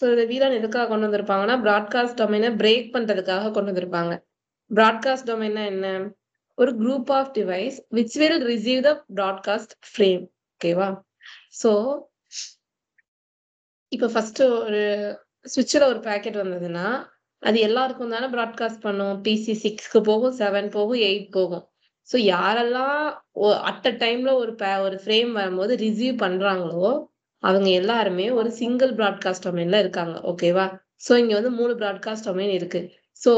So இத VLAN எதுக்காக கொண்டு வந்திருப்பாங்கன்னா, பிராட்காஸ்ட் டொமைன பிரேக் பண்றதுக்காக கொண்டு வந்திருப்பாங்க. பிராட்காஸ்ட் டொமைன்னா என்ன? ஒரு group of device which will receive the broadcast frame. ஓகேவா? ஸோ இப்ப ஃபர்ஸ்ட் ஒரு ஸ்விட்ச்ல ஒரு பாக்கெட் வந்ததுன்னா, அது எல்லாருக்கும் தானே பிராட்காஸ்ட் பண்ணும். PC 6க்கு போகும், 7 போகும், 8 போகும். ஸோ யாரெல்லாம் அட் அ டைம்ல ஒரு ஃப்ரேம் வரும்போது ரிசீவ் பண்றாங்களோ, அவங்க எல்லாருமே ஒரு சிங்கிள் பிராட்காஸ்ட் டொமைன்ல இருக்காங்க. ஓகேவா? ஸோ இங்க வந்து 3 பிராட்காஸ்ட் டொமைன் இருக்கு. ஸோ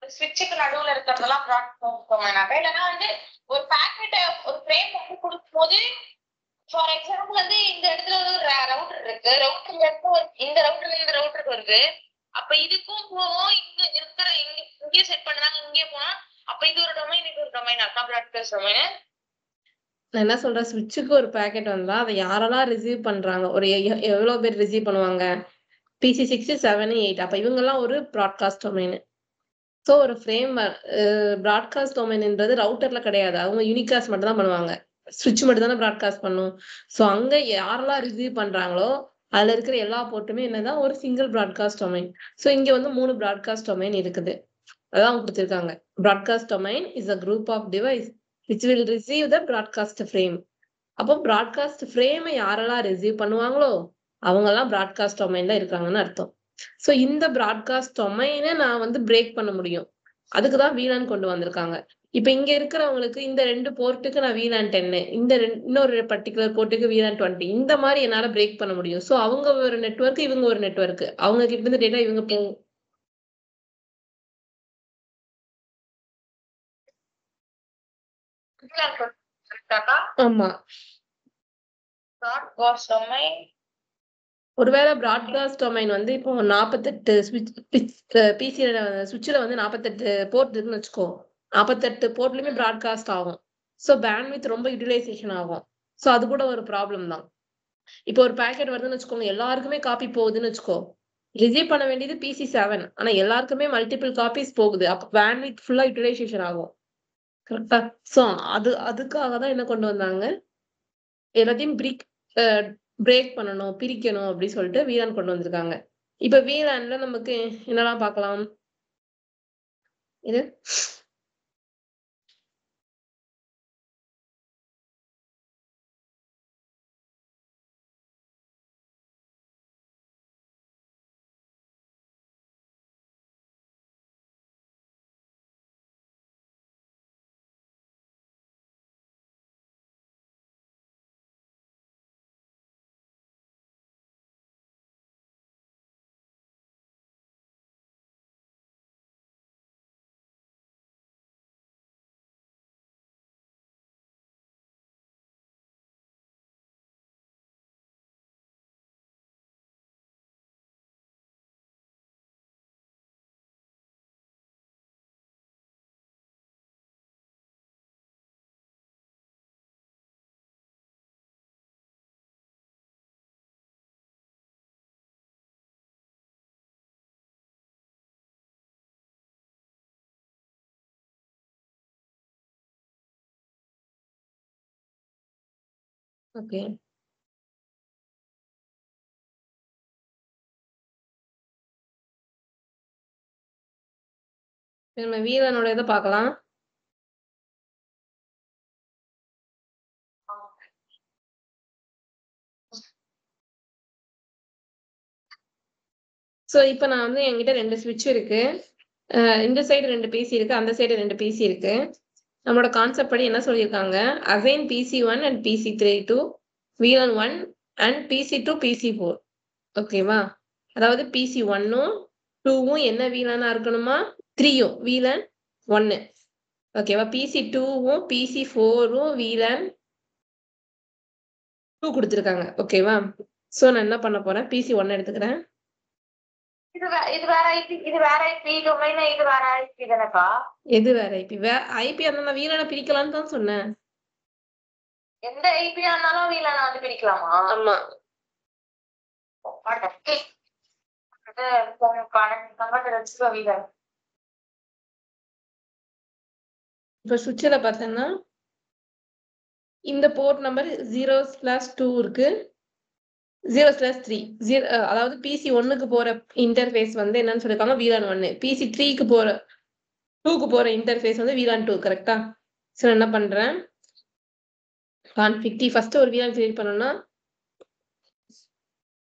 ஸ்விட்சுக்கு நடுவுல இருக்கிறதெல்லாம் பிராட்காஸ்ட் டொமைனாக்கா இல்லைன்னா வந்து ஒரு பாக்கெட் ஒரு ஃப்ரேம் வந்து கொடுக்கும்போது ஃபார் எக்ஸாம்பிள் வந்து இந்த இடத்துல ஒரு ரவுட்டர் இருக்கு. ரவுட்டர்ல இருந்து இந்த ரவுட்டர்ல இந்த ரவுட்டருக்கு வருது. அப்ப இதுக்கும் போவோம் இங்க இருக்கிற இங்கே செட் பண்ணாங்க இங்கே போனா அப்ப இது ஒரு டொமைன் இது ஒரு டொமைன் அக்கா பிராட்காஸ்ட் டொமைன். நான் என்ன சொல்றேன், ஸ்விட்சுக்கு ஒரு பாக்கெட் வந்தா அதை யாரெல்லாம் ரிசீவ் பண்றாங்க, ஒரு எவ்வளவு பேர் ரிசீவ் பண்ணுவாங்க? PC 6, 7, 8. அப்ப இவங்கெல்லாம் ஒரு பிராட்காஸ்ட் டொமைன். ஸோ ஒரு ஃப்ரேம் பிராட்காஸ்ட் டொமைன்ன்றது ரவுட்டர்ல கிடையாது. அவங்க யூனிகாஸ்ட் மட்டும் தான் பண்ணுவாங்க. ஸ்விட்ச் மட்டும் தானே பிராட்காஸ்ட் பண்ணும். ஸோ அங்க யாரெல்லாம் ரிசீவ் பண்றாங்களோ அதுல இருக்கிற எல்லா போர்ட்டுமே என்னதான் ஒரு சிங்கிள் பிராட்காஸ்ட் டொமைன். ஸோ இங்க வந்து 3 பிராட்காஸ்ட் டொமைன் இருக்குது. அதான் கொடுத்திருக்காங்க. Broadcast domain is a group of device which will receive the broadcast frame. அப்போ பிராட்காஸ்ட் ஃப்ரேம் யாரெல்லாம் ரிசீவ் பண்ணுவாங்களோ அவங்க எல்லாம் பிராட்காஸ்ட் டொமைன்ல இருக்காங்கன்னு அர்த்தம். ஸோ இந்த பிராட்காஸ்ட் டொமைனை நான் வந்து பிரேக் பண்ண முடியும். அதுக்குதான் VLAN கொண்டு வந்திருக்காங்க. இப்ப இங்க இருக்கிறவங்களுக்கு இந்த 2 போர்ட்டுக்கு நான் VLAN 10, இந்த இன்னொரு பர்டிகுலர் போர்ட்டுக்கு VLAN 20, இந்த மாதிரி என்னால பிரேக் பண்ண முடியும். ஸோ அவங்க ஒரு நெட்வொர்க், இவங்க ஒரு நெட்வொர்க், அவங்க கிட்ட இருந்து டேட்டா இவங்க ஆமா. பிராட்காஸ்ட் டொமைன் ஒருவேளை பிராட்காஸ்ட் டொமைன் வந்து இப்போ 48 சுவிட்ச்ல வந்து 48 போர்ட் இருக்குன்னு வச்சுக்கோ. 48 போர்ட்லயுமே பிராட்காஸ்ட் ஆகும். ஸோ பேண்ட்வித் ரொம்ப யூட்டிலைசேஷன் ஆகும். ஸோ அது கூட ஒரு ப்ராப்ளம் தான். இப்போ ஒரு பாக்கெட் வருதுன்னு வச்சுக்கோங்க, எல்லாருக்குமே காப்பி போகுதுன்னு வச்சுக்கோ. ரிசீவ் பண்ண வேண்டியது PC 7, ஆனா எல்லாருக்குமே மல்டிபிள் காப்பீஸ் போகுது. அப்ப பேண்ட்வித் ஃபுல்லா யூட்டிலைசேஷன் ஆகும். கரெக்டா? ஸோ அதுக்காக தான் என்ன கொண்டு வந்தாங்க, எல்லாத்தையும் பிரேக் பண்ணணும், பிரிக்கணும் அப்படின்னு சொல்லிட்டு VLAN கொண்டு வந்திருக்காங்க. இப்ப VLANல நமக்கு என்னெல்லாம் பார்க்கலாம்? இது ஓகே. நம்ம VLANோட இதை பார்க்கலாம். ஸோ இப்ப நான் வந்து என்கிட்ட 2 ஸ்விட்ச் இருக்கு. இந்த சைடு 2 PC இருக்கு, அந்த சைடு 2 PC இருக்கு. நம்மளோட கான்செப்ட் படி என்ன சொல்லியிருக்காங்க, assign PC1 and PC3 to VLAN 1 and PC2 PC4. ஓகேவா? அதாவது PC1ம் 2ம் என்ன VLAN இருக்கணுமா, 3யும் VLAN 1. ஓகேவா? PC2ம் PC4ம் VLAN 2 கொடுத்திருக்காங்க. ஓகேவா? சோ நான் என்ன பண்ண போறேன், PC1 எடுத்துக்கிறேன். இது வேற ஐபி, இது வேற ஐபி டொமைன், இது வேற ஐபி தானக்கா? எது வேற ஐபி? ஐபி அந்த நான் VLAN பிரிக்கலாம்னு தான் சொன்னேன். எந்த ஐபி ஆனாலும் VLAN வந்து பிரிக்கலாமா? ஆமா. இப்ப சுவிட்ச்ல பார்த்தேன்னா இந்த போர்ட் நம்பர் 0/2 இருக்கு. 0/3 அதாவது PC1க்கு போற இன்டர்ஃபேஸ் வந்து என்னன்னு சொல்லிருக்காங்க VLAN 1, PC3க்கு போற 2க்கு போற இன்டர்ஃபேஸ் வந்து VLAN 2. கரெக்டா? சோ என்ன பண்றேன், கான்ஃபிக் ஃபர்ஸ்ட் ஒரு VLAN கிரியேட் பண்ணனும்னா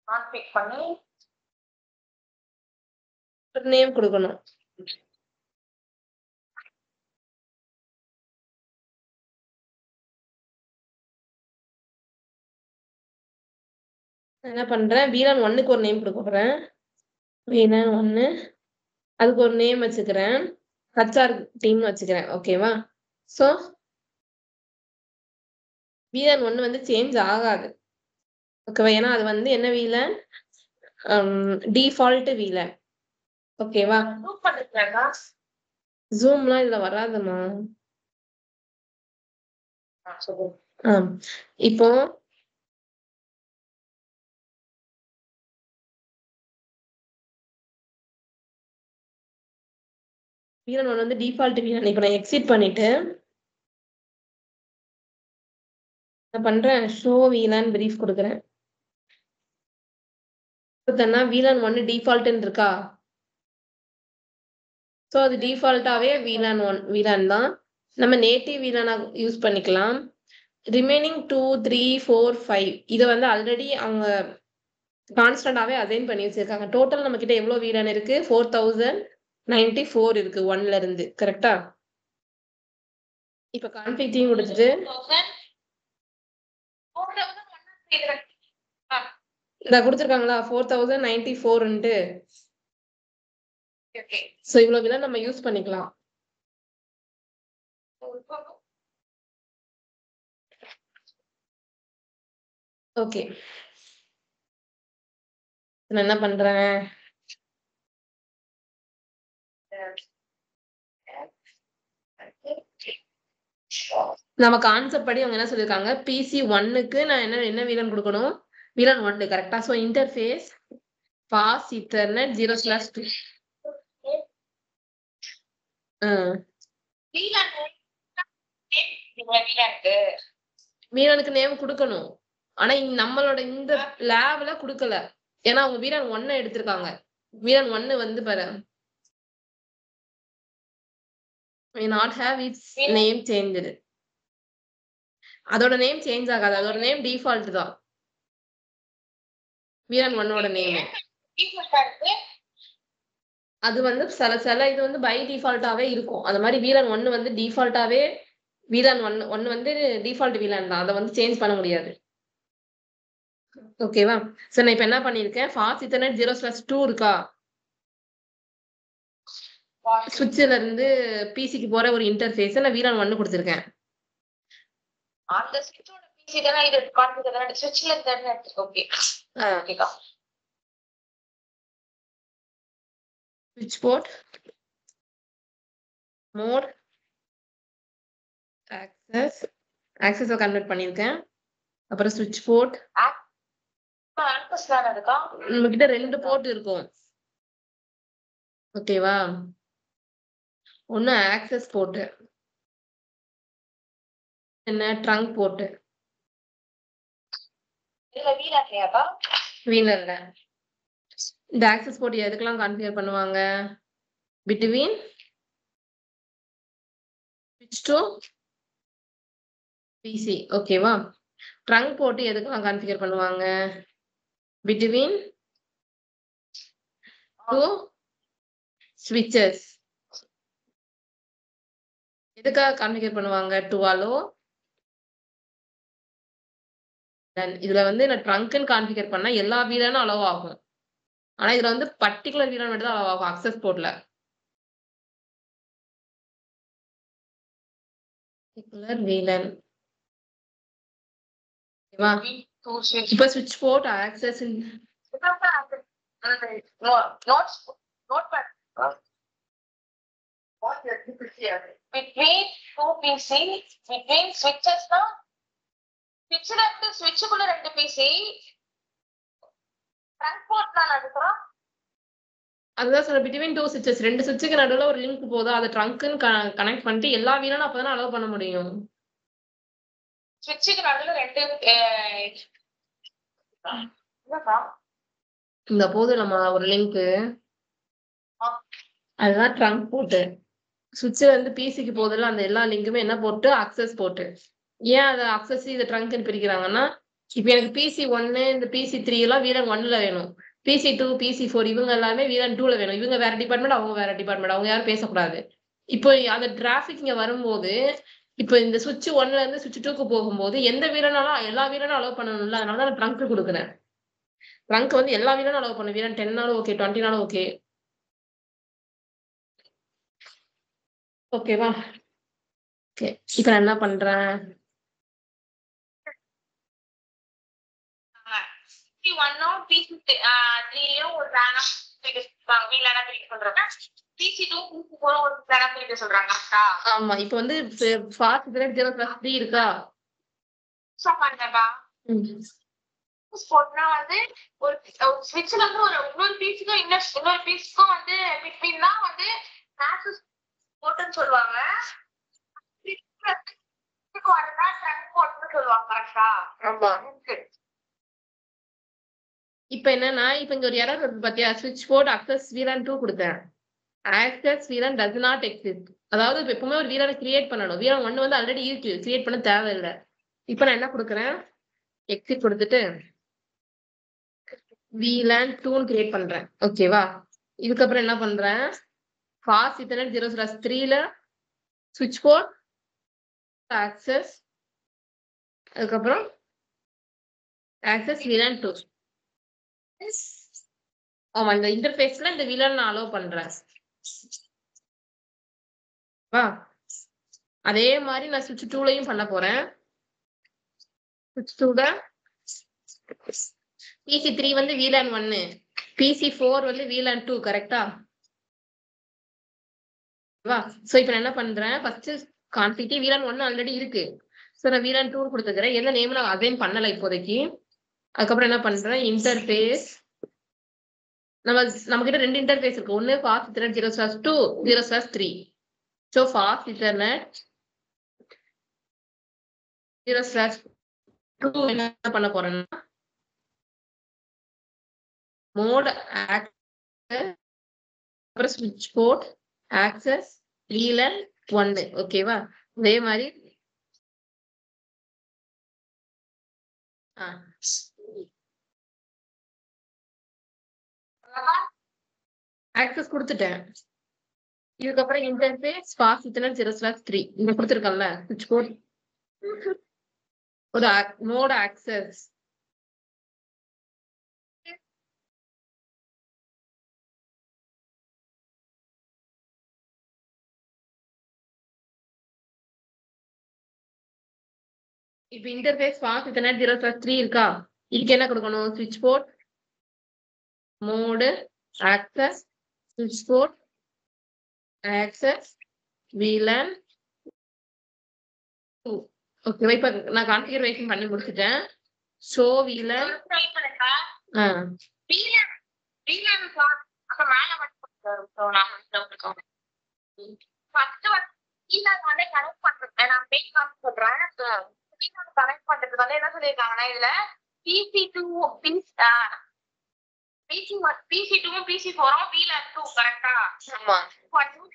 கான்ஃபிக் பண்ணி ஒரு நேம் கொடுக்கணும். என்ன பண்றேன், VLAN 1க்கு ஒரு நேம் கொடுக்க போறேன். VLAN 1 அதுக்கு ஒரு நேம் வச்சுக்கிறேன், HR டீம்னு வச்சுக்கிறேன். ஓகேவா? சோ VLAN 1 வந்து சேஞ்ச் ஆகாது. ஓகேவா? ஏன்னா அது வந்து என்ன VLAN, டிஃபால்ட் VLAN. ஓகேவா? ஜூம் பண்ணிட்டேனா? ஜூம்லாம் இதுல வராதுமா. இப்போ VLAN 1 வந்து டிஃபால்ட் VLAN. இப்போ நான் எக்ஸிட் பண்ணிட்டு என்ன பண்றேன், ஷோ VLAN brief கொடுக்குறேன். கொடுத்தேன்னா VLAN 1 டிஃபால்ட்னு இருக்கா? சோ அது டிஃபால்ட்டாவே VLAN தான். நம்ம நேட்டிவ் VLAN யூஸ் பண்ணிக்கலாம். ரிமைனிங் 2, 3, 4, 5 இத வந்து ஆல்ரெடி அவங்க கான்ஸ்டன்டாவே அசைன் பண்ணி வச்சிருக்காங்க. டோட்டல் நம்ம கிட்ட எவ்வளவு VLAN இருக்கு? 4094 இருக்கு 1ல இருந்து. கரெக்டா? இப்ப கான்ஃபிக் டீம் கொடுத்துட்டு இத கொடுத்திருக்காங்களா 4094ன்ட்டு. சோ இவ்வளவு VLAN நம்ம யூஸ் பண்ணிக்கலாம். ஓகே, நான் என்ன பண்றேன், நம்ம கான்செப்ட் படி அவங்க என்ன சொல்லிருக்காங்க, PC1க்கு நான் என்ன VLAN கொடுக்கணும், VLAN 1. கரெக்டா? So interface fast ethernet 0/2. VLANக்கு நேம் கொடுக்கணும். ஆனா நம்மளோட இந்த லேப்ல கொடுக்கல. ஏன்னா அவங்க VLAN 1 எடுத்திருக்காங்க. VLAN 1 வந்து பாரு, may not have its name changed. அதோட நேம் சேஞ்ச் ஆகாது. அதோட நேம் டிஃபால்ட் தான். VLAN 1 ஓட நேம் அது வந்து சில இது வந்து பை டிஃபால்ட்டாவே இருக்கும். அந்த மாதிரி VLAN 1 வந்து டிஃபால்ட்டாவே VLAN 1 வந்து டிஃபால்ட் VLAN தான். அதை வந்து சேஞ்ச் பண்ண முடியாது. ஓகேவா? சோ நான் இப்ப என்ன பண்ணிருக்கேன், ஃபாஸ்ட் ஈத்தர்நெட் 0/2 இருக்கா? சுவிட்ச்ல இருந்து பிசிக்கு போற ஒரு இன்டர்ஃபேஸ் நான் VLAN 1 கொடுத்திருக்கேன். அந்த சுவிட்சோட பிசி தான இது கான்ஃபிகர் சுவிட்ச்ல தான. ஓகே ஓகேக்கா. switch port mode access convert பண்ணிருக்கேன். அப்புறம் switch port ஆக்சஸ் தான இருக்கா? நம்ம கிட்ட 2 போர்ட் இருக்கும். ஓகேவா? ஒன்னு access போர்ட், என்ன ட்ரங்க் போர்ட். இல்ல வீலாக்கேக்கா? வீலர்ல இந்த access போர்ட் எதுக்கெல்லாம் கான்ஃபிகர் பண்ணுவாங்க, between switch to PC. ஓகேவா? ட்ரங்க் போர்ட் எதுக்கெல்லாம் கான்ஃபிகர் பண்ணுவாங்க, between two switches. எதுக்காக கான்ஃபிகர் பண்ணுவாங்க, to allow. இதுல வந்து நான் ட்ரங்க்னு கான்ஃபிகர் பண்ணா எல்லா VLAN அலோவ் ஆகும். ஆனா இதுல வந்து பர்టిక్యులர் VLAN மட்டும் தான் அலோவ் ஆகும் அக்சஸ் போர்ட்ல. Particular VLAN. ஓகேவா? இப்ப switch port access notepad between two PC between switches na switchல இருந்து switchக்குள்ள 2 PC transport நான் எடுக்கறோம். அதுதான் சொல்ற, between two switches 2 switchக்கு நடுவுல ஒரு லிங்க் போதா, அதை ட்ரங்க்னு கனெக்ட் பண்ணிட்டு எல்லா VLAN அப்பதான் அலோவ் பண்ண முடியும். switchக்கு நடுவுல 2 இந்த போது நம்ம ஒரு லிங்க் அதுதான் ட்ரங்க் போட்டு சுவிட்ச் வந்து பிசிக்கு போதில் அந்த எல்லா லிங்க்குமே என்ன போட்டு அக்சஸ் போட்டு ஏன் அதை அக்சஸ் இதை ட்ரங்க்னு பிரிக்கிறாங்கன்னா இப்ப எனக்கு பிசி 1 இந்த பிசி 3 எல்லாம் வீரன் 1ல வேணும், பிசி 2 பிசி 4 இவங்க எல்லாமே வீரன் 2ல வேணும். இவங்க வேற டிபார்ட்மெண்ட், அவங்க வேற டிபார்ட்மெண்ட், அவங்க யாரும் பேசக்கூடாது. இப்போ அந்த டிராபிக் இங்க வரும்போது இப்போ இந்த சுவிட்ச் 1ல இருந்து சுவிட்ச் 2க்கு போகும்போது எந்த வீரனாலும் எல்லா வீரனும் அலோவ் பண்ணணும்ல, அதனால தான் ட்ரங்க் கொடுக்குறேன். ட்ரங்க் வந்து எல்லா வீரனும் அலோவ் பண்ணு, வீரன் 10நாலும் ஓகே 20நாலும் ஓகே. ஓகேவா? ஓகே, இப்ப நான் என்ன பண்றேன், ஒரு வேனா வீலனா பிரிக்க சொல்றாங்க, பிசி 2 பிசி 4 ஒரு வேனா பிரிக்க சொல்றாங்க. ஆமா, இப்போ வந்து ஃபாஸ்ட் பிரெட் 0+3 இருக்கா? சப்பாண்டா ஸ்பாட்னா வந்து ஒரு ஸ்விட்ச்ல இருந்து ஒரு இன்னொரு பீஸுக்கும் இன்னொரு பீஸுக்கும் வந்து பிட்வீன் தான் வந்து ஆக்சஸ் போட்டுன்னு சொல்லுவாங்க. இப்ப என்னன்னா, இப்ப இங்க ஒரு எரர் வருது பாத்தியா, ஸ்விட்ச் போர்ட் அக்சஸ் வீலன் 2 கொடுத்தேன், ஆக்சஸ் வீலன் does not exist. அதாவது இப்ப எப்பவுமே ஒரு வீலனை கிரியேட் பண்ணணும், வீலன் 1 வந்து ஆல்ரெடி இருக்கு, கிரியேட் பண்ண தேவையில்லை. இப்ப நான் என்ன கொடுக்குறேன், எக்ஸிட் கொடுத்துட்டு வீலன் 2 கிரியேட் பண்றேன். ஓகேவா? இதுக்கப்புறம் என்ன பண்றேன், ஃபாஸ்ட் இத்தர்நெட் 0/3ல ஸ்விட்ச் போர்ட் ஆக்சஸ், அதுக்கப்புறம் ஆக்சஸ் வீலன் 2. ஆமா, இந்த இன்டர்ஃபேஸ்ல இந்த வீலன் நான் அலோவ் பண்றேன். அதே மாதிரி நான் சுவிட்ச் 2லயும் பண்ண போறேன். சுவிட்ச் 2ல பிசி 3 வந்து வீலன் 1, பிசி 4 வந்து வீலன் 2, கரெக்டா? சோ இப்ப நான் என்ன பண்றேன், ஃபர்ஸ்ட் கான்ஃபிகி வீலன் 1 ஆல்ரெடி இருக்கு, சோ நான் வீலன் 2 கொடுத்துக்கிறேன். எந்த நேம் நான் அசைன் பண்ணல இப்போதைக்கு. அதுக்கப்புறம் என்ன பண்றேன், இன்டர்ஃபேஸ், நம்ம கிட்ட ரெண்டு இன்டர்ஃபேஸ் இருக்கு, ஒன்னு fast Ethernet 0/2 0/3. So fast Ethernet 0/2 என்ன பண்ண போறேன்னா மோட் ஆக்சஸ், அப்புறம் ஸ்விட்ச் போர்ட் ஆக்சஸ் வீலன் 1. ஓகேவா? அதே மாதிரி ஆக்சஸ் கொடுத்துட்டேன். இதுக்கப்புறம் இன்டர்ஃபேஸ் ஃபாஸ்ட் இத்தர்நெட் 0/3 இங்க கொடுத்துருக்கேன்ல, ஸ்விட்ச் போர்ட் ஒரு மோட் ஆக்சஸ், இப்ப இன்டர்ஃபேஸ் ஃபாஸ்ட் இத்தர்நெட் 0/3 இருக்கா, இதுக்கு என்ன கொடுக்கணும், ஸ்விட்ச் போர்ட் மோடு ஆக்சஸ் ஸ்விட்ச் போர்ட் ஆக்சஸ் வீலன் 2. ஓகேவா? இப்ப நான் கான்ஃபிகரேஷன் பண்ணி முடிச்சிட்டேன். ஷோ வீலன் கனெக்ட் பண்றதுக்கு வந்து என்ன சொல்லிருக்காங்கன்னா, இதுல பிசி 2 பிசி 2 பிசி 4 வீலன் 2 கரெக்டா? ஆமா.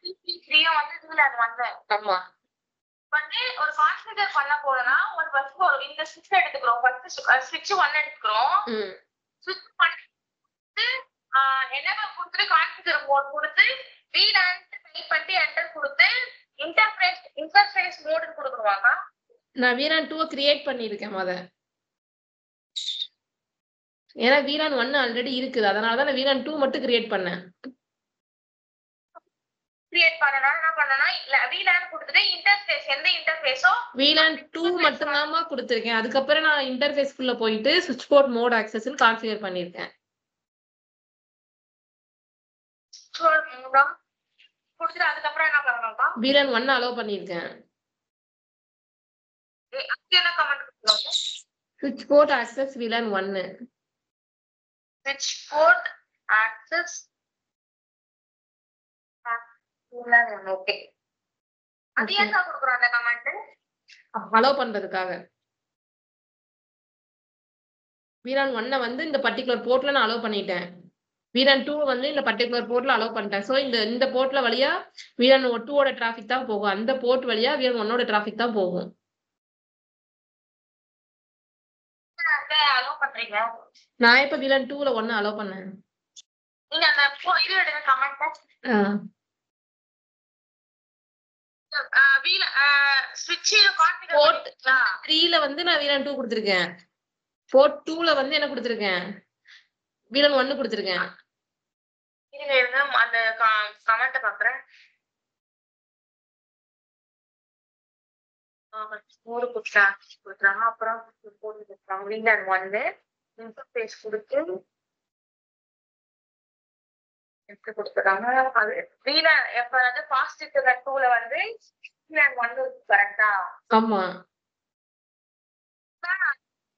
பிசி 3 வந்து வீலன் 1. ஆமா. வந்து ஒரு கான்ஃபிகர் பண்ண போறோம்னா ஒரு ஃபர்ஸ்ட் ஒரு இந்த ஸ்விட்ச் எடுத்துக்கிறோம், ஃபர்ஸ்ட் ஸ்விட்ச் 1 எடுத்துக்கிறோம். ஸ்விட்ச் பண்ணிட்டு எனேபிள் கொடுத்துட்டு கான்ஃபிகர் மோட் கொடுத்து வீலன் டைப் பண்ணி என்டர் கொடுத்து இன்டர்ஃபேஸ் மோட் கொடுக்கணுமாக்கா? நான் வீலன் 2 கிரியேட் பண்ணிருக்கேன் முத, ஏன்னா வீலன் 1 ஆல்ரெடி இருக்குது, அதனால தான் நான் வீலன் 2 மட்டும் கிரியேட் பண்ணேன். கிரியேட் பண்ணனா என்ன பண்ணனா, இல்ல வீலன் கொடுத்துட்டு இன்டர்ஃபேஸ் எந்த இன்டர்ஃபேஸோ வீலன் 2 மட்டும் தான்மா கொடுத்திருக்கேன். அதுக்கப்புறம் நான் இன்டர்ஃபேஸ் குள்ள போயிட்டு ஸ்விட்ச் போர்ட் மோட் ஆக்சஸ்னு கான்ஃபிகர் பண்ணிருக்கேன். கொடுத்துட்டு அதுக்கப்புறம் என்ன பண்ணணும்க்கா? வீலன் 1 அலோவ் பண்ணிருக்கேன். என்ன கமெண்ட் கொடுக்கணும்? ஸ்விட்ச் போர்ட் ஆக்சஸ் வீலன் 1. ஸ்விட்ச் போர்ட் ஆக்சஸ் வீலன் 1. ஓகே, அது ஏன் கொடுக்குறோம் அந்த கமெண்ட்? அலோவ் பண்றதுக்காக. VLAN 1 வந்து இந்த பர்ட்டிகுலர் போர்ட்ல நான் அலோவ் பண்ணிட்டேன். VLAN 2 வந்து இந்த பர்ட்டிகுலர் போர்ட்ல அலோவ் பண்ணிட்டேன். சோ இந்த போர்ட்ல வழியா VLAN 2 ஓட டிராபிக் தான் போகும். அந்த போர்ட் வழியா VLAN 1 ஓட டிராபிக் தான் போகும். அலோவ் பண்றீங்க? நான் இப்ப VLAN 2ல 1 அலோவ் பண்ணேன். நீங்க அந்த இது எடுங்க கமெண்ட். ஸ்விட்ச் கான்ஃபிகர் பண்ணிட்டீங்களா? 3ல வந்து நான் VLAN 2 கொடுத்திருக்கேன். போர்ட் 2ல வந்து என்ன கொடுத்திருக்கேன்? VLAN 1 கொடுத்திருக்கேன். இருங்க அந்த கமெண்ட் பாக்குறேன். ஒரு கொடுக்குறாங்க அப்புறம் VLAN 1 இன்டர்ஃபேஸ் கொடுத்து எப்படி கொடுத்துறாங்க அது VLAN எப்ப வந்து ஃபாஸ்ட் இன்டர்நெட் 2ல வந்து VLAN 1 கரெக்ட்டா? ஆமா.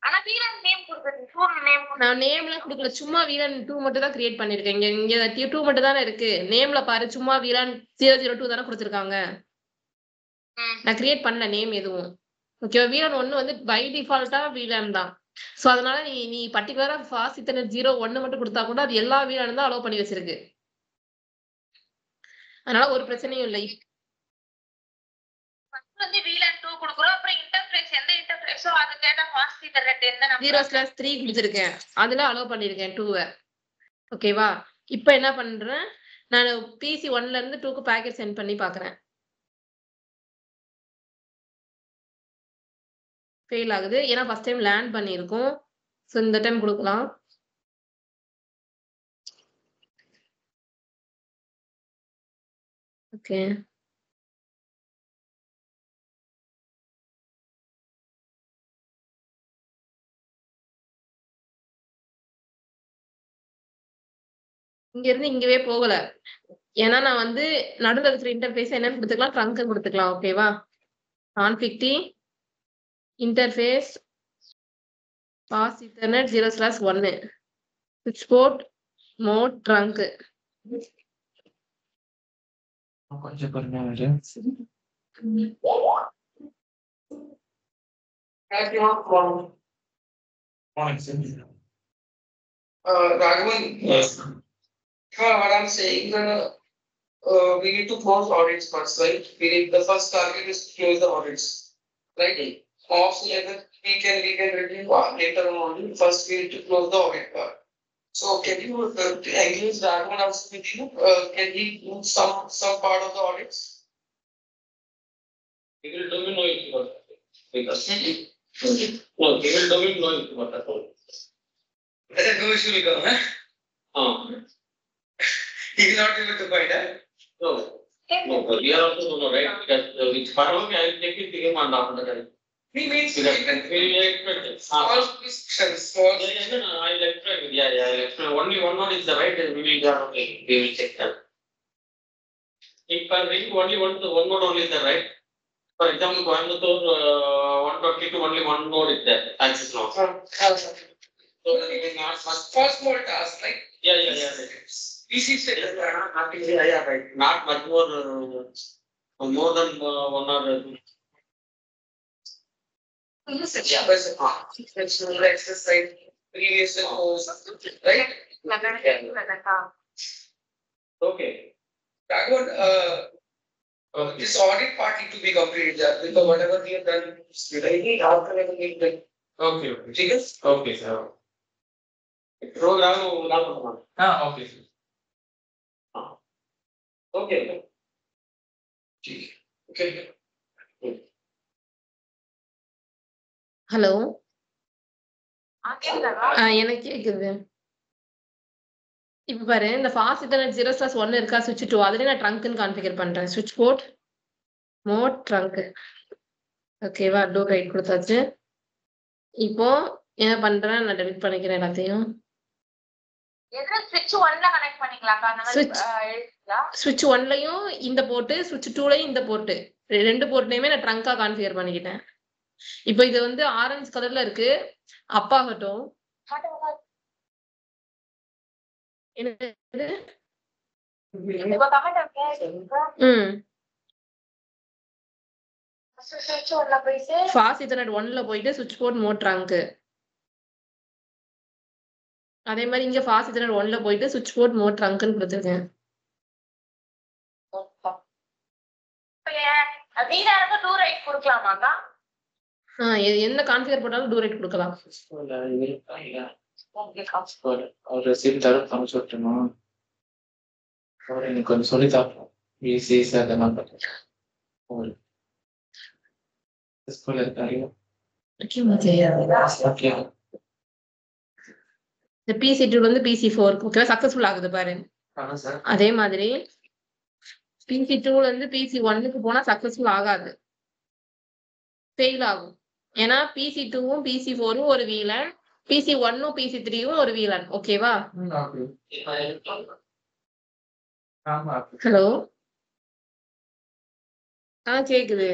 ஆனா VLAN நேம் கொடுக்குறீங்க. ஃபோன் நேம் நான் நேம்லாம் கொடுக்கல. சும்மா VLAN 2 மட்டும் தான் கிரியேட் பண்ணிருக்கேன். இங்க 2 மட்டும் தானே இருக்கு. நேம்ல பாரு சும்மா VLAN 002 தானே கொடுத்திருக்காங்க. நான் கிரியேட் பண்ணல நேம் எதுவும். ஓகேவா? VLAN 1 வந்து பை டிஃபால்ட்டா VLAN தான். சோ அதனால நீ பர்టిక్యులரா ஃபாஸ்ட் இத்தர்நெட் 01 மட்டும் கொடுத்தா கூட அது எல்லா VLAN தான் அலோவ் பண்ணி வச்சிருக்கு. அதனால ஒரு பிரச்சனையும் இல்லை. வந்து VLAN 2 கொடுக்குறோம். அப்புறம் இன்டர்ஃபேஸ் எந்த இன்டர்ஃபேஸோ அது கேட்டா ஃபாஸ்ட் இன்டர்நெட் எந்த நம்பர் 0/3 கொடுத்திருக்கேன். அதுல அலோவ் பண்ணிருக்கேன் 2. ஓகேவா? இப்போ என்ன பண்றேன்? நான் PC 1ல இருந்து 2க்கு பாக்கெட் சென்ட் பண்ணி பார்க்கறேன். ஃபெயில் ஆகுது. ஏன்னா ஃபர்ஸ்ட் டைம் லேண்ட் பண்ணியிருக்கோம். சோ இந்த டைம் கொடுக்கலாம். ஓகே. இங்க இருந்து இங்கவே போகல. ஏன்னா நான் வந்து நடுவுல இருக்கிற இன்டர்ஃபேஸ் என்னன்னு கொடுத்துக்கலாம்? ட்ரங்க் கொடுத்துக்கலாம். ஓகேவா? கான்ஃபிக் இன்டர்ஃபேஸ் பாஸ் இத்தர்நெட் 0/1 ஸ்விட்ச் போர்ட் மோட் ட்ரங்க். கொஞ்சம் பொறுமையா இரு. Raghavan, what I'm saying, we need to close audits first, right? The first target is to close the audits, right? Ops level, we can review later on only. First, we need to close the audit part. So, can you engage Raghavan also with you? Can he do some part of the audits? He will do know it what because no, he will do know it what at all. No issue will come, huh? He will not be able to find it. No, we are also know, right? Because which part of I will take it to him and after that. We means We will expect small restrictions, small. I will explain. Yeah, I will explain. Only one word is the right. We will check that. If I ring only one node only is the right. For example, Coimbatore 122 only one node is there. Access node. So it is not first small task, like Yeah. PC set. Yeah, right. Not much more than one or two. Yeah, but exercise, previous course, right? Okay. Raghavan, this audit part need to be completed, because whatever we have done, right? After everything, like, Okay. figures. Okay, sir. Program Okay, sir. Okay. Okay. Hello. கேக்குதா? எனக்கு கேக்குது. இப்ப பாரு இந்த fast Ethernet 0/1 இருக்கா ஸ்விட்ச் 2 அதுல நான் ட்ரங்க்னு கான்ஃபிகர் பண்றேன். ஸ்விட்ச் போர்ட் மோட் ட்ரங்க். ஓகேவா? டூ ரைட் கொடுத்தாச்சு. இப்போ என்ன பண்றேன்? நான் டெலிட் பண்ணிக்கிறேன் எல்லாத்தையும். எதுல ஸ்விட்ச் 1ல கனெக்ட் பண்ணிக்கலாம்க்கா? அந்த மாதிரி எழுதிங்களா? ஸ்விட்ச் 1லயும் இந்த போர்ட், ஸ்விட்ச் 2லயும் இந்த போர்ட், ரெண்டு போர்ட்லயுமே நான் ட்ரங்கா கான்ஃபிகர் பண்ணிக்கிட்டேன். இப்போ இது வந்து ஆரஞ்சு கலர்ல இருக்கு. அப்பாகட்டும். என்னது? இப்ப கமெண்ட் கேக்குறீங்களா? ஸ்விட்ச் 1ல போயிட்டு ஃபாஸ்ட் இத்தர்நெட் 1ல போயிட்டு ஸ்விட்ச் போர்ட் மோட் ட்ரங்க். அதே மாதிரி இங்க ஃபாஸ்ட் ஜெனர் 1ல போயிட்டு சுவிட்ச் போர்ட் மோட் ட்ரங்க்னு கொடுத்துருக்கேன். வீடாருக்கு டூ ரைட் கொடுக்கலாமாக்கா? என்ன கான்ஃபிகர் போட்டாலும் டூ ரைட் கொடுக்கலாம். ஒரு ரெசிப்ட் தர காமிச்சு விட்டுமா எனக்கு கொஞ்சம் சொல்லி தரணும். ஈஸிஸ் அதெல்லாம் பண்ணுறேன். ஸ்கூல்ல இருக்காங்க. ஓகே. இந்த PC2 வந்து PC4 ஓகேவா சக்சஸ்ஃபுல் ஆகுது பாரு. சார் அதே மாதிரி PC2ல இருந்து PC1க்கு போனா சக்சஸ்ஃபுல் ஆகாது, ஃபெயில் ஆகும். ஏன்னா PC2வும் PC4வும் ஒரு வீலன், PC1ம் PC3வும் ஒரு வீலன். ஓகேவா? ஆமா ஹலோ, கேக்குது.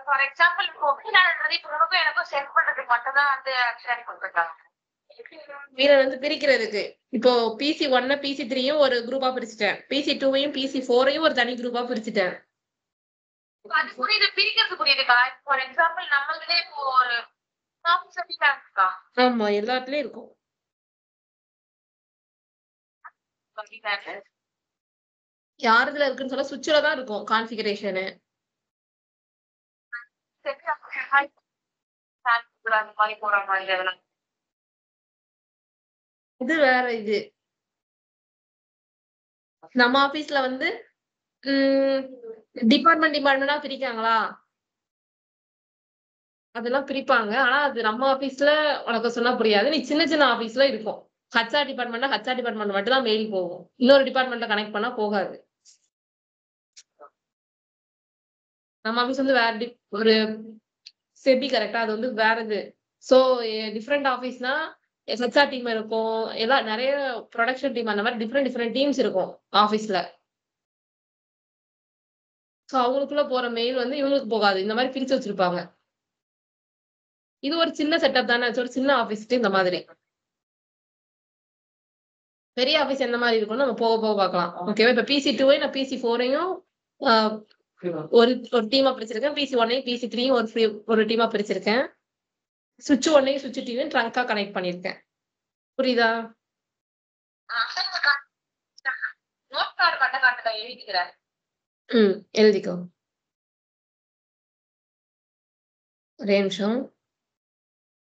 ஃபார் எக்ஸாம்பிள் இப்போ வீடான்றது இப்போ உனக்கும் எனக்கும் செட் பண்றதுக்கு மட்டும் தான் வந்து ஆக்சுவலி கொடுத்துருக்காங்க. வீலன் வந்து பிரிக்கிறதுக்கு இப்போ PC1 PC3யும் ஒரு குரூப்பா பிரிச்சுட்டேன், PC2வையும் PC4ஐயும் ஒரு தனி குரூப்பா பிரிச்சுட்டேன். அது புரியுது, பிரிக்கிறது புரியுதுக்கா. ஃபார் எக்ஸாம்பிள் நம்மளே இப்போ ஒரு ஆஃபீஸ் இருக்கா? ஆமா, எல்லாத்துலயும் இருக்கும். யாருதுல இருக்குன்னு சொல்ல சுவிட்ச்ல தான் இருக்கும் கான்ஃபிகரேஷனு. இது வேற. இது நம்ம ஆபீஸ்ல வந்து டிபார்ட்மெண்டா பிரிக்காங்களா? அதெல்லாம் பிரிப்பாங்க. ஆனா அது நம்ம ஆபீஸ்ல உனக்கு சொன்னா புரியாது. நீ சின்ன சின்ன ஆபீஸ்ல இருக்கும். HR டிபார்ட்மெண்ட் மட்டும் தான் மெயில் போகும். இன்னொரு டிபார்ட்மெண்ட்ல கனெக்ட் பண்ணா போகாது. நம்ம ஆபீஸ் வந்து வேற ஒரு செபி கரெக்டா, அது வந்து வேற இது. சோ டிஃப்ரெண்ட் ஆபீஸ்னா HR டீம் இருக்கும், எல்லாம் நிறைய ப்ரொடக்ஷன் டீம், அந்த மாதிரி டிஃப்ரெண்ட் டீம்ஸ் இருக்கும் ஆபீஸ்ல. சோ அவங்களுக்குள்ள போற மெயில் வந்து இவங்களுக்கு போகாது. இந்த மாதிரி பிரிச்சு வச்சிருப்பாங்க. இது ஒரு சின்ன செட்டப் தானே, ஒரு சின்ன ஆபீஸ்க்கு இந்த மாதிரி. பெரிய ஆபீஸ் எந்த மாதிரி இருக்கும்னு நம்ம போக பார்க்கலாம். ஓகேவா? இப்ப PC2வை நான் PC4ஐயும் ஒரு டீமா பிரிச்சிருக்கேன், PC1ஐயும் PC3யும் ஒரு டீமா பிரிச்சிருக்கேன். சுவிட்ச் 1ஐயும் சுவிட்ச் 2யும் ட்ரங்கா கனெக்ட் பண்ணிருக்கேன். புரியுதா? நோட் கார்டு மட்டும் காட்டுக்கா, எழுதிக்கிறேன். எழுதிக்கோ. ஒரே நிமிஷம்.